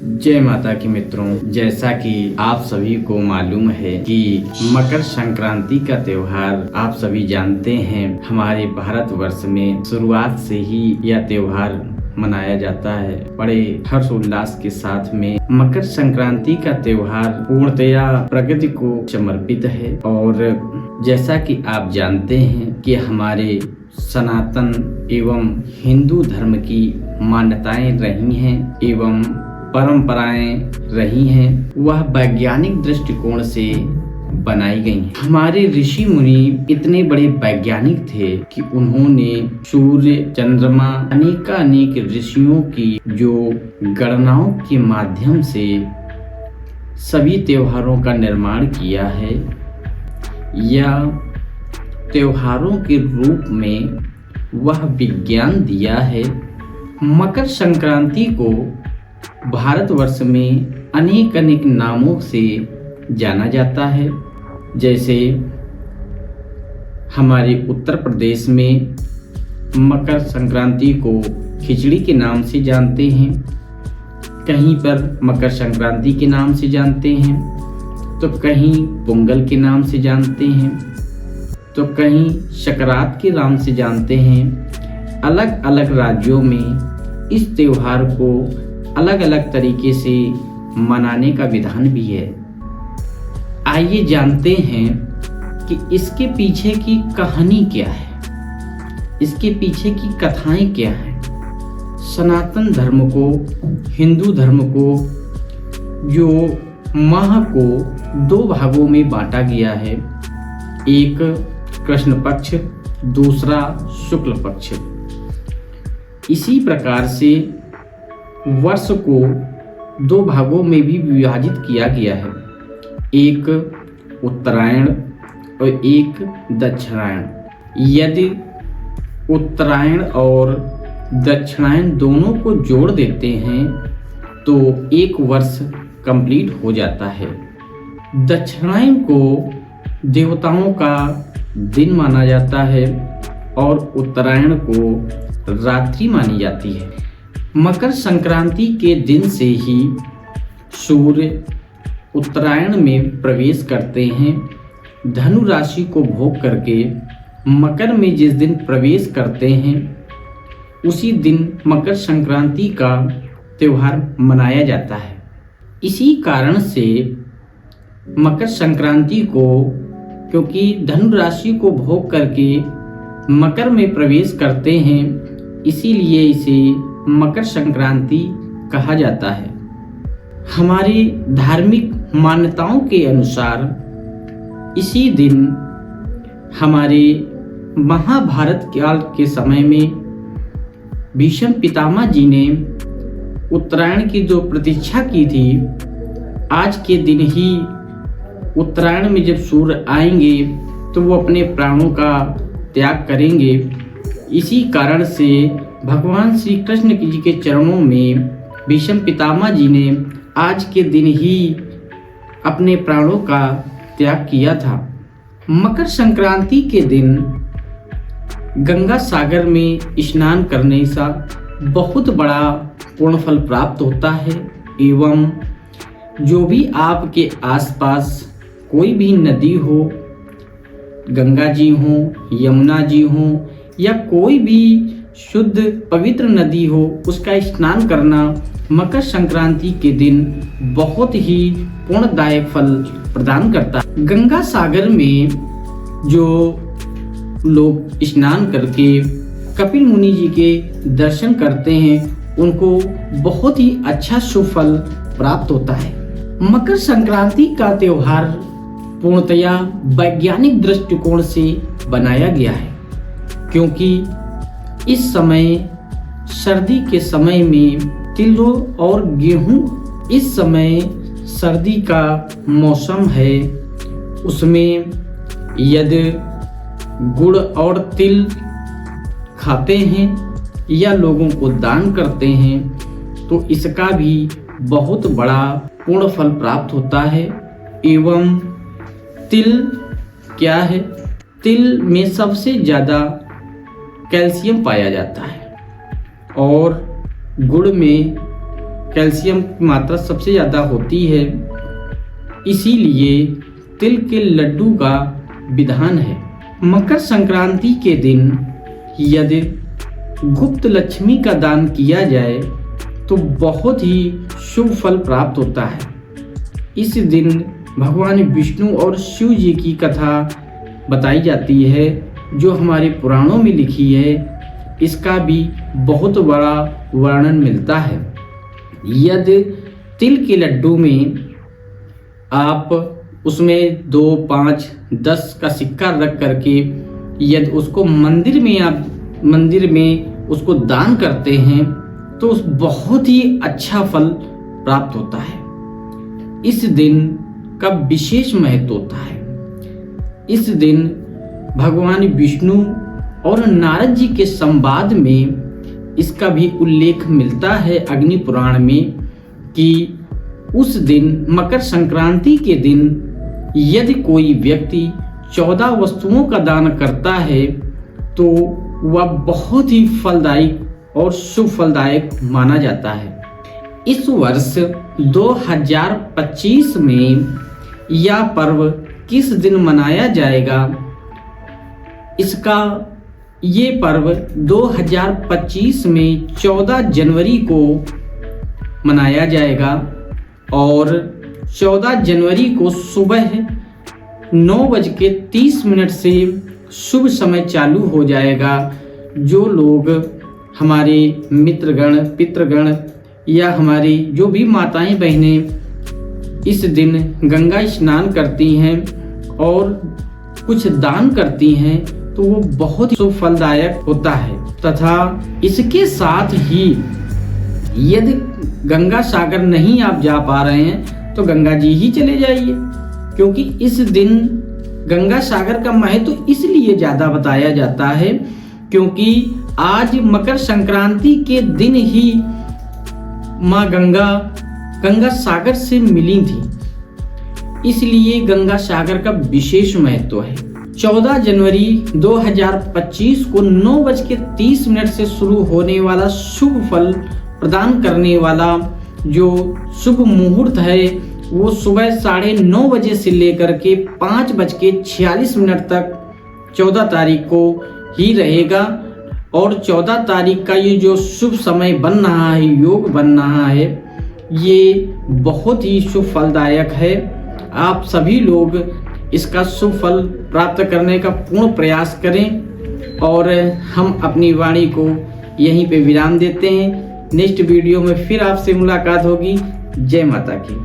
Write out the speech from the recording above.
जय माता की मित्रों, जैसा कि आप सभी को मालूम है कि मकर संक्रांति का त्योहार आप सभी जानते हैं। हमारे भारतवर्ष में शुरुआत से ही यह त्योहार मनाया जाता है। बड़े हर्षोल्लास के साथ में मकर संक्रांति का त्योहार पूर्णतया प्रकृति को समर्पित है। और जैसा कि आप जानते हैं कि हमारे सनातन एवं हिंदू धर्म की मान्यताएं रही हैं एवं परंपराएं रही हैं, वह वैज्ञानिक दृष्टिकोण से बनाई गई हैं। हमारे ऋषि मुनि इतने बड़े वैज्ञानिक थे कि उन्होंने सूर्य, चंद्रमा, अनेक ऋषियों की जो गणनाओं के माध्यम से सभी त्योहारों का निर्माण किया है या त्योहारों के रूप में वह विज्ञान दिया है। मकर संक्रांति को भारतवर्ष में अनेक नामों से जाना जाता है। जैसे हमारे उत्तर प्रदेश में मकर संक्रांति को खिचड़ी के नाम से जानते हैं, कहीं पर मकर संक्रांति के नाम से जानते हैं, तो कहीं पोंगल के नाम से जानते हैं, तो कहीं सकरात के नाम से जानते हैं। अलग अलग राज्यों में इस त्योहार को अलग अलग तरीके से मनाने का विधान भी है। आइए जानते हैं कि इसके पीछे की कहानी क्या है, इसके पीछे की कथाएं क्या हैं। सनातन धर्म को, हिंदू धर्म को, जो माह को दो भागों में बांटा गया है, एक कृष्ण पक्ष, दूसरा शुक्ल पक्ष। इसी प्रकार से वर्ष को दो भागों में भी विभाजित किया गया है, एक उत्तरायण और एक दक्षिणायन। यदि उत्तरायण और दक्षिणायन दोनों को जोड़ देते हैं तो एक वर्ष कंप्लीट हो जाता है। दक्षिणायन को देवताओं का दिन माना जाता है और उत्तरायण को रात्रि मानी जाती है। मकर संक्रांति के दिन से ही सूर्य उत्तरायण में प्रवेश करते हैं। धनु राशि को भोग करके मकर में जिस दिन प्रवेश करते हैं उसी दिन मकर संक्रांति का त्योहार मनाया जाता है। इसी कारण से मकर संक्रांति को, क्योंकि धनु राशि को भोग करके मकर में प्रवेश करते हैं, इसीलिए इसे मकर संक्रांति कहा जाता है। हमारी धार्मिक मान्यताओं के अनुसार इसी दिन हमारे महाभारत काल के समय में भीष्म पितामह जी ने उत्तरायण की जो प्रतीक्षा की थी, आज के दिन ही उत्तरायण में जब सूर्य आएंगे तो वो अपने प्राणों का त्याग करेंगे। इसी कारण से भगवान श्री कृष्ण जी के चरणों में भीष्म पितामह जी ने आज के दिन ही अपने प्राणों का त्याग किया था। मकर संक्रांति के दिन गंगा सागर में स्नान करने से बहुत बड़ा पुण्य फल प्राप्त होता है एवं जो भी आपके आसपास कोई भी नदी हो, गंगा जी हो, यमुना जी हो या कोई भी शुद्ध पवित्र नदी हो, उसका स्नान करना मकर संक्रांति के दिन बहुत ही पुण्यदायक फल प्रदान करता है। गंगा सागर में जो लोग स्नान करके कपिल मुनि जी के दर्शन करते हैं, उनको बहुत ही अच्छा शुभ फल प्राप्त होता है। मकर संक्रांति का त्योहार पूर्णतया वैज्ञानिक दृष्टिकोण से बनाया गया है, क्योंकि इस समय सर्दी के समय में तिलों और गेहूं, इस समय सर्दी का मौसम है, उसमें यदि गुड़ और तिल खाते हैं या लोगों को दान करते हैं तो इसका भी बहुत बड़ा पूर्ण फल प्राप्त होता है। एवं तिल क्या है, तिल में सबसे ज़्यादा कैल्शियम पाया जाता है और गुड़ में कैल्शियम की मात्रा सबसे ज़्यादा होती है, इसीलिए तिल के लड्डू का विधान है। मकर संक्रांति के दिन यदि गुप्त लक्ष्मी का दान किया जाए तो बहुत ही शुभ फल प्राप्त होता है। इस दिन भगवान विष्णु और शिव जी की कथा बताई जाती है जो हमारे पुराणों में लिखी है। इसका भी बहुत बड़ा वर्णन मिलता है। यदि तिल के लड्डू में आप उसमें 2, 5, 10 का सिक्का रख करके यदि उसको मंदिर में उसको दान करते हैं तो बहुत ही अच्छा फल प्राप्त होता है। इस दिन का विशेष महत्व होता है। इस दिन भगवान विष्णु और नारद जी के संवाद में इसका भी उल्लेख मिलता है अग्नि पुराण में कि उस दिन मकर संक्रांति के दिन यदि कोई व्यक्ति 14 वस्तुओं का दान करता है तो वह बहुत ही फलदायी और शुभ फलदायक माना जाता है। इस वर्ष 2025 में यह पर्व किस दिन मनाया जाएगा? ये पर्व 2025 में 14 जनवरी को मनाया जाएगा और 14 जनवरी को सुबह 9:30 से शुभ समय चालू हो जाएगा। जो लोग हमारे मित्रगण, पितृगण या हमारी जो भी माताएं बहनें इस दिन गंगा स्नान करती हैं और कुछ दान करती हैं तो वो बहुत ही शुभ फलदायक होता है। तथा इसके साथ ही यदि गंगा सागर नहीं आप जा पा रहे हैं तो गंगा जी ही चले जाइए, क्योंकि इस दिन गंगा सागर का महत्व इसलिए ज्यादा बताया जाता है क्योंकि आज मकर संक्रांति के दिन ही माँ गंगा सागर से मिली थी, इसलिए गंगा सागर का विशेष महत्व है। 14 जनवरी 2025 को 9:30 से शुरू होने वाला शुभ फल प्रदान करने वाला जो शुभ मुहूर्त है वो सुबह 9:30 बजे से लेकर के 5:46 तक 14 तारीख को ही रहेगा। और 14 तारीख का ये जो शुभ समय बन रहा है, योग बन रहा है, ये बहुत ही शुभ फलदायक है। आप सभी लोग इसका शुभ फल प्राप्त करने का पूर्ण प्रयास करें और हम अपनी वाणी को यहीं पे विराम देते हैं। नेक्स्ट वीडियो में फिर आपसे मुलाकात होगी। जय माता की।